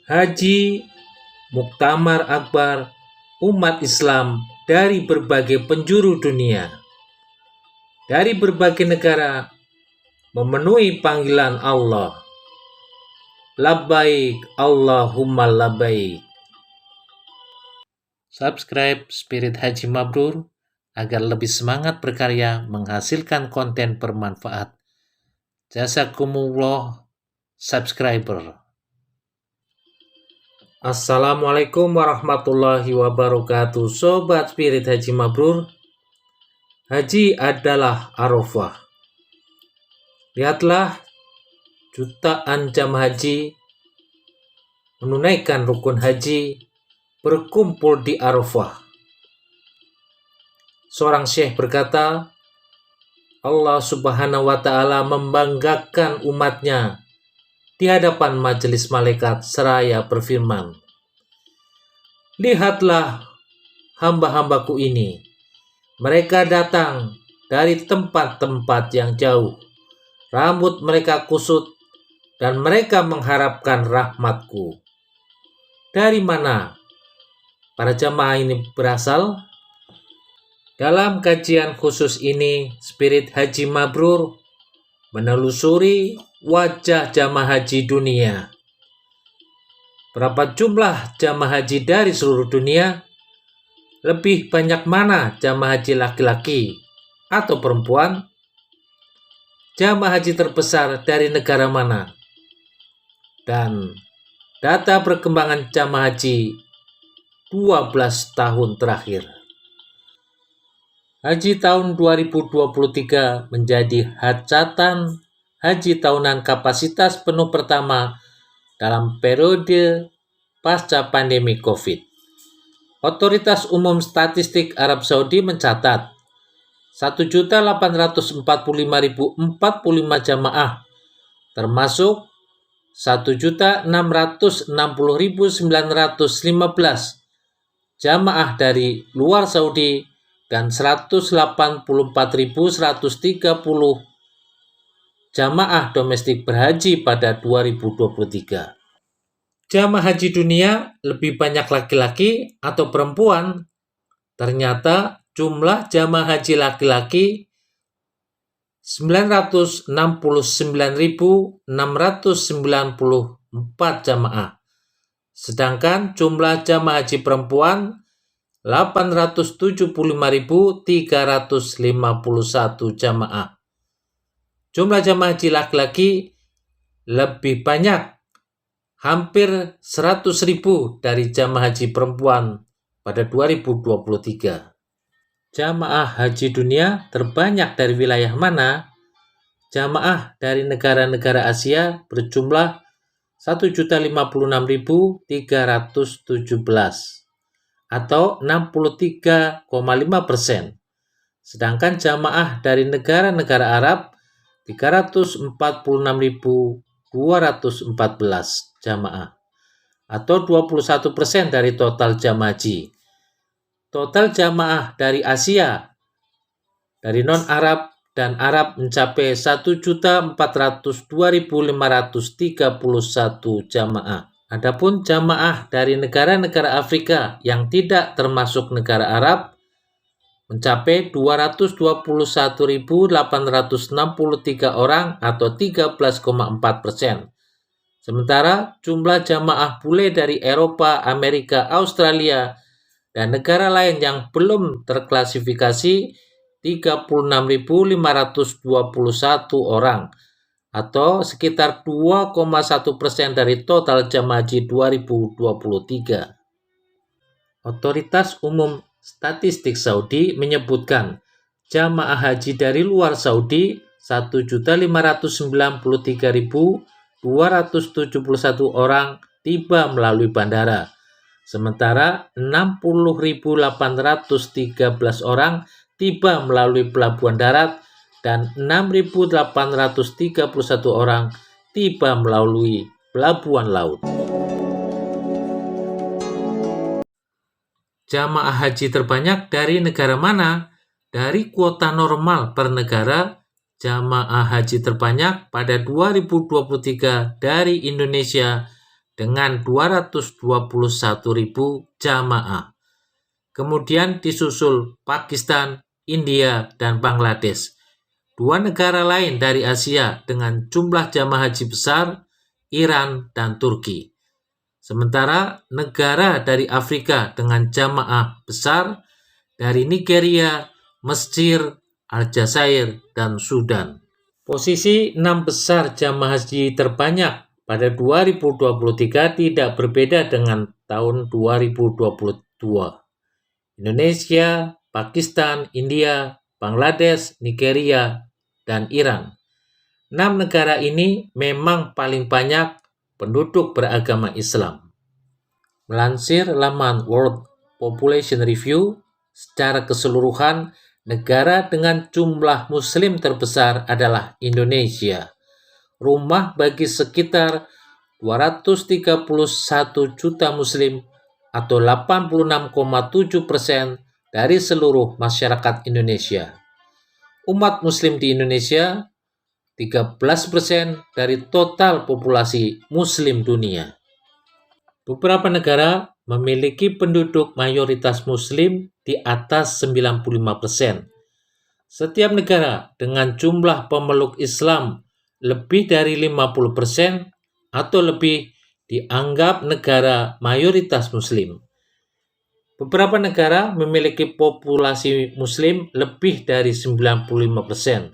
Haji Muktamar Akbar umat Islam dari berbagai penjuru dunia, dari berbagai negara memenuhi panggilan Allah. Labbaik Allahumma labbaik. Subscribe Spirit Haji Mabrur agar lebih semangat berkarya menghasilkan konten bermanfaat. Jazakumullah subscriber. Assalamualaikum warahmatullahi wabarakatuh. Sobat Spirit Haji Mabrur, haji adalah Arafah. Lihatlah jutaan jamaah haji menunaikan rukun haji berkumpul di Arafah. Seorang syekh berkata, Allah Subhanahu wa Ta'ala membanggakan umatnya di hadapan majelis malaikat seraya berfirman, lihatlah hamba-hambaku ini, mereka datang dari tempat-tempat yang jauh, rambut mereka kusut dan mereka mengharapkan rahmatku. Dari mana para jamaah ini berasal? Dalam kajian khusus ini, Spirit Haji Mabrur menelusuri wajah jamaah haji dunia. Berapa jumlah jamaah haji dari seluruh dunia? Lebih banyak mana jamaah haji laki-laki atau perempuan? Jamaah haji terbesar dari negara mana? Dan data perkembangan jamaah haji 12 tahun terakhir. Haji tahun 2023 menjadi hajatan haji tahunan kapasitas penuh pertama dalam periode pasca pandemi COVID. Otoritas Umum Statistik Arab Saudi mencatat 1.845.045 jamaah, termasuk 1.660.915 jamaah dari luar Saudi dan 184.130 jamaah domestik berhaji pada 2023. Jamaah haji dunia lebih banyak laki-laki atau perempuan? Ternyata jumlah jamaah haji laki-laki 969.694 jamaah. Sedangkan jumlah jamaah haji perempuan 875.351 jamaah. Jumlah jamaah haji laki-laki lebih banyak, hampir 100.000 dari jamaah haji perempuan pada 2023. Jamaah haji dunia terbanyak dari wilayah mana? Jamaah dari negara-negara Asia berjumlah 1.056.317 atau 63,5%. Sedangkan jamaah dari negara-negara Arab 346.214 jamaah atau 21% dari total jamaah haji. Total jamaah dari Asia, dari non-Arab dan Arab mencapai 1.402.531 jamaah. Adapun jamaah dari negara-negara Afrika yang tidak termasuk negara Arab mencapai 221.863 orang atau 13,4%. Sementara jumlah jamaah bule dari Eropa, Amerika, Australia, dan negara lain yang belum terklasifikasi 36.521 orang atau sekitar 2,1% dari total jamaah haji 2023. Otoritas Umum Statistik Saudi menyebutkan jamaah haji dari luar Saudi 1.593.271 orang tiba melalui bandara. Sementara 60.813 orang tiba melalui pelabuhan darat dan 6.831 orang tiba melalui pelabuhan laut. Jamaah haji terbanyak dari negara mana? Dari kuota normal per negara, jamaah haji terbanyak pada 2023 dari Indonesia dengan 221.000 jamaah. Kemudian disusul Pakistan, India, dan Bangladesh. Dua negara lain dari Asia dengan jumlah jamaah haji besar, Iran dan Turki. Sementara negara dari Afrika dengan jamaah besar dari Nigeria, Mesir, Aljazair, dan Sudan. Posisi 6 besar jamaah haji terbanyak pada 2023 tidak berbeda dengan tahun 2022. Indonesia, Pakistan, India, Bangladesh, Nigeria, dan Iran. 6 negara ini memang paling banyak penduduk beragama Islam. Melansir laman World Population Review, secara keseluruhan, negara dengan jumlah muslim terbesar adalah Indonesia. Rumah bagi sekitar 231 juta muslim atau 86,7% dari seluruh masyarakat Indonesia. Umat muslim di Indonesia 13% dari total populasi muslim dunia. Beberapa negara memiliki penduduk mayoritas muslim di atas 95%. Setiap negara dengan jumlah pemeluk Islam lebih dari 50% atau lebih dianggap negara mayoritas muslim. Beberapa negara memiliki populasi muslim lebih dari 95%,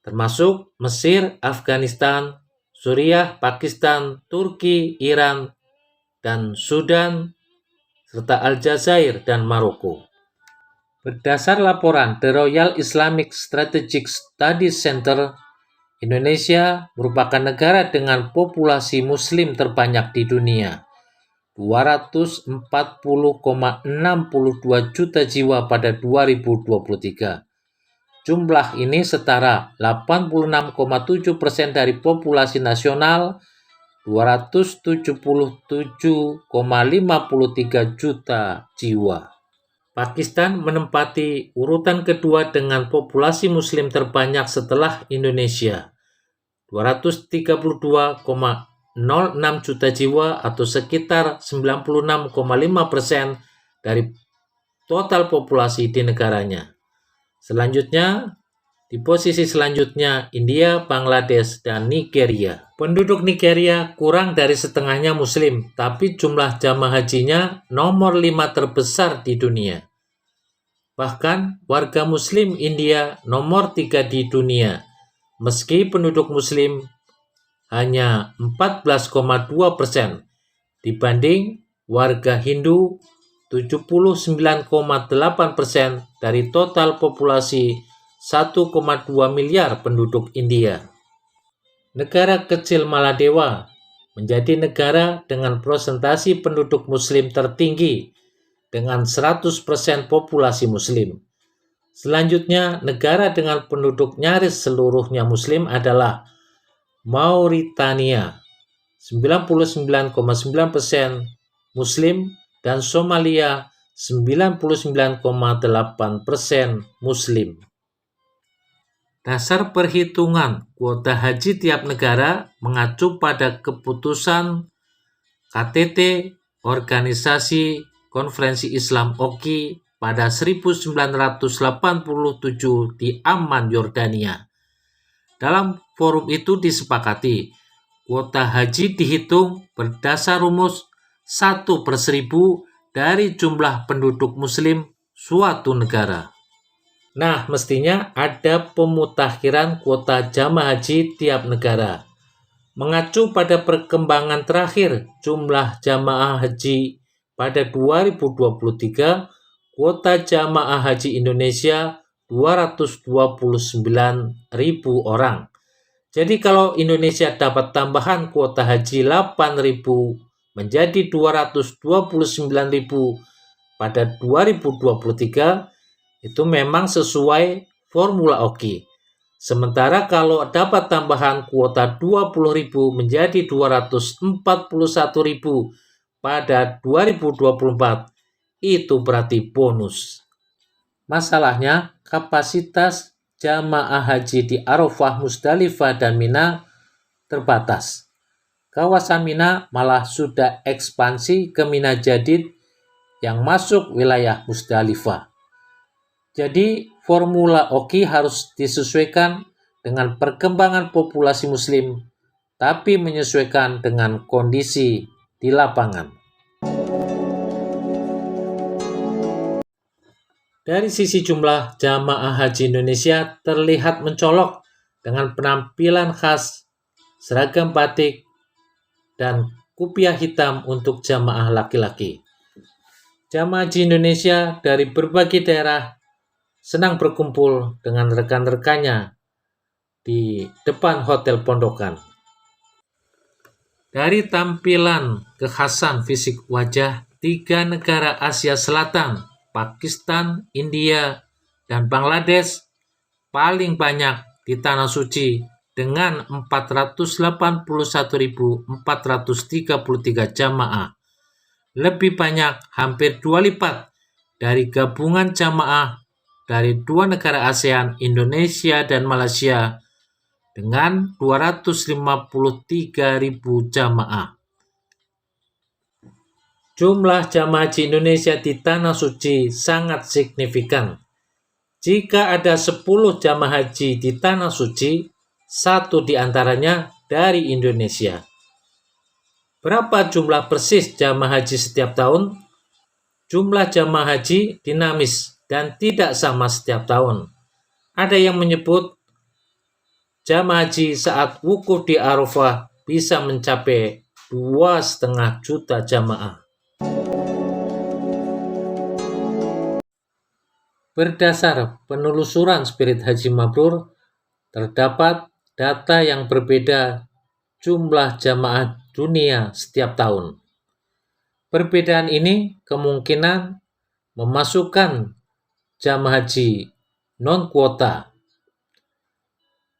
termasuk Mesir, Afghanistan, Suriah, Pakistan, Turki, Iran, dan Sudan, serta Aljazair dan Maroko. Berdasar laporan The Royal Islamic Strategic Studies Center, Indonesia merupakan negara dengan populasi muslim terbanyak di dunia, 240,62 juta jiwa pada 2023. Jumlah ini setara 86,7% dari populasi nasional, 277,53 juta jiwa. Pakistan menempati urutan kedua dengan populasi muslim terbanyak setelah Indonesia, 232,06 juta jiwa atau sekitar 96,5% dari total populasi di negaranya. Selanjutnya, di posisi selanjutnya India, Bangladesh, dan Nigeria. Penduduk Nigeria kurang dari setengahnya muslim, tapi jumlah jamaah hajinya nomor 5 terbesar di dunia. Bahkan warga muslim India nomor 3 di dunia, meski penduduk muslim hanya 14,2% dibanding warga Hindu 79,8% dari total populasi 1,2 miliar penduduk India. Negara kecil Maladewa menjadi negara dengan presentasi penduduk muslim tertinggi dengan 100% populasi muslim. Selanjutnya, negara dengan penduduk nyaris seluruhnya muslim adalah Mauritania, 99,9% muslim, dan Somalia, 99,8% muslim. Dasar perhitungan kuota haji tiap negara mengacu pada keputusan KTT Organisasi Konferensi Islam OKI pada 1987 di Amman, Yordania. Dalam forum itu disepakati, kuota haji dihitung berdasar rumus 1/1000 dari jumlah penduduk muslim suatu negara. Nah, mestinya ada pemutakhiran kuota jamaah haji tiap negara. Mengacu pada perkembangan terakhir jumlah jamaah haji pada 2023, kuota jamaah haji Indonesia 229.000 orang. Jadi kalau Indonesia dapat tambahan kuota haji 8.000 menjadi 229.000 pada 2023, itu memang sesuai formula OKI. Sementara kalau dapat tambahan kuota 20.000 menjadi 241.000 pada 2024, itu berarti bonus. Masalahnya, kapasitas jamaah haji di Arafah, Musdalifah, dan Mina terbatas. kawasan Mina malah sudah ekspansi ke Mina Jadid yang masuk wilayah Musdalifah. Jadi formula Oki harus disesuaikan dengan perkembangan populasi Muslim, tapi menyesuaikan dengan kondisi di lapangan. Dari sisi jumlah, jamaah haji Indonesia terlihat mencolok dengan penampilan khas, seragam batik, dan kupiah hitam untuk jamaah laki-laki. Jamaah haji Indonesia dari berbagai daerah senang berkumpul dengan rekan-rekannya di depan hotel pondokan. Dari tampilan kekhasan fisik wajah, 3 negara Asia Selatan, Pakistan, India, dan Bangladesh paling banyak di Tanah Suci dengan 481.433 jamaah. Lebih banyak, hampir 2 lipat dari gabungan jamaah dari 2 negara ASEAN, Indonesia dan Malaysia, dengan 253.000 jamaah. Jumlah jamaah haji Indonesia di Tanah Suci sangat signifikan. Jika ada 10 jamaah haji di Tanah Suci, 1 diantaranya dari Indonesia. Berapa jumlah persis jamaah haji setiap tahun? Jumlah jamaah haji dinamis dan tidak sama setiap tahun. Ada yang menyebut jamaah haji saat wukuf di Arafah bisa mencapai 2,5 juta jamaah. Berdasar penelusuran Spirit Haji Mabrur, terdapat data yang berbeda jumlah jamaah dunia setiap tahun. Perbedaan ini kemungkinan memasukkan jamaah haji non-kuota.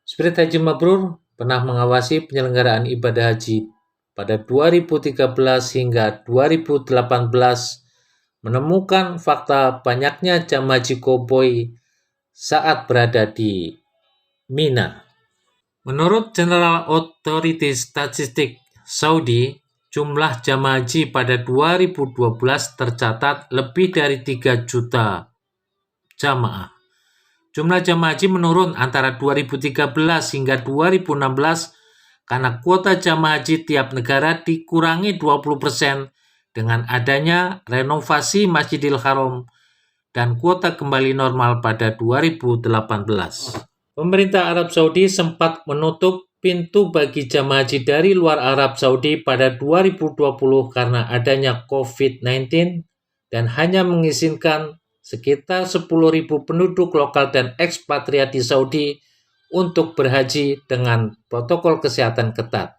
Spirit Haji Mabrur pernah mengawasi penyelenggaraan ibadah haji pada 2013 hingga 2018, menemukan fakta banyaknya jamaah haji koboi saat berada di Mina. Menurut General Authority Statistik Saudi, jumlah jamaah haji pada 2012 tercatat lebih dari 3 juta jamaah. Jumlah jamaah haji menurun antara 2013 hingga 2016 karena kuota jamaah haji tiap negara dikurangi 20% dengan adanya renovasi Masjidil Haram dan kuota kembali normal pada 2018. Pemerintah Arab Saudi sempat menutup pintu bagi jamaah haji dari luar Arab Saudi pada 2020 karena adanya COVID-19 dan hanya mengizinkan sekitar 10.000 penduduk lokal dan ekspatriat di Saudi untuk berhaji dengan protokol kesehatan ketat.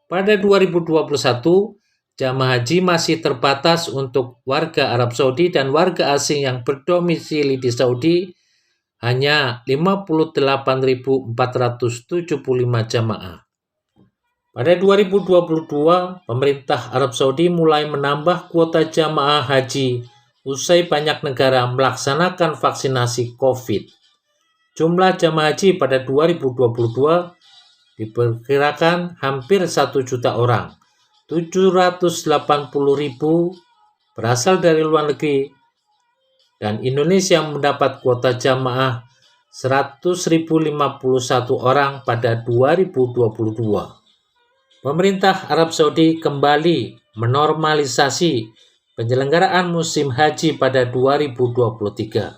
Pada 2021, jamaah haji masih terbatas untuk warga Arab Saudi dan warga asing yang berdomisili di Saudi, hanya 58.475 jamaah. Pada 2022, pemerintah Arab Saudi mulai menambah kuota jamaah haji usai banyak negara melaksanakan vaksinasi COVID. Jumlah jamaah haji pada 2022 diperkirakan hampir 1 juta orang. 780.000 berasal dari luar negeri, dan Indonesia mendapat kuota jamaah 100.051 orang pada 2022. Pemerintah Arab Saudi kembali menormalisasi penyelenggaraan musim haji pada 2023.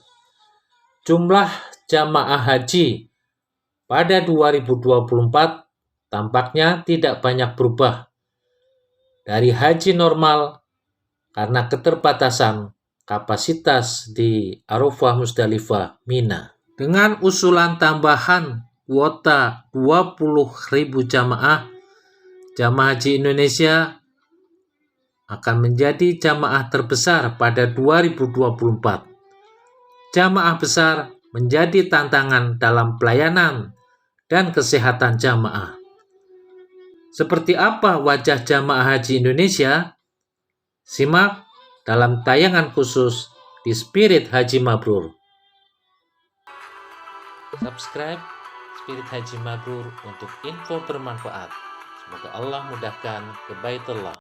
Jumlah jamaah haji pada 2024 tampaknya tidak banyak berubah dari haji normal karena keterbatasan kapasitas di Arafah, Musdalifah, Mina. Dengan usulan tambahan kuota 20.000 jamaah, jamaah haji Indonesia akan menjadi jamaah terbesar pada 2024. Jamaah besar menjadi tantangan dalam pelayanan dan kesehatan jamaah. Seperti apa wajah jamaah haji Indonesia? Simak dalam tayangan khusus di Spirit Haji Mabrur. Subscribe Spirit Haji Mabrur untuk info bermanfaat. Semoga Allah mudahkan ke Baitullah.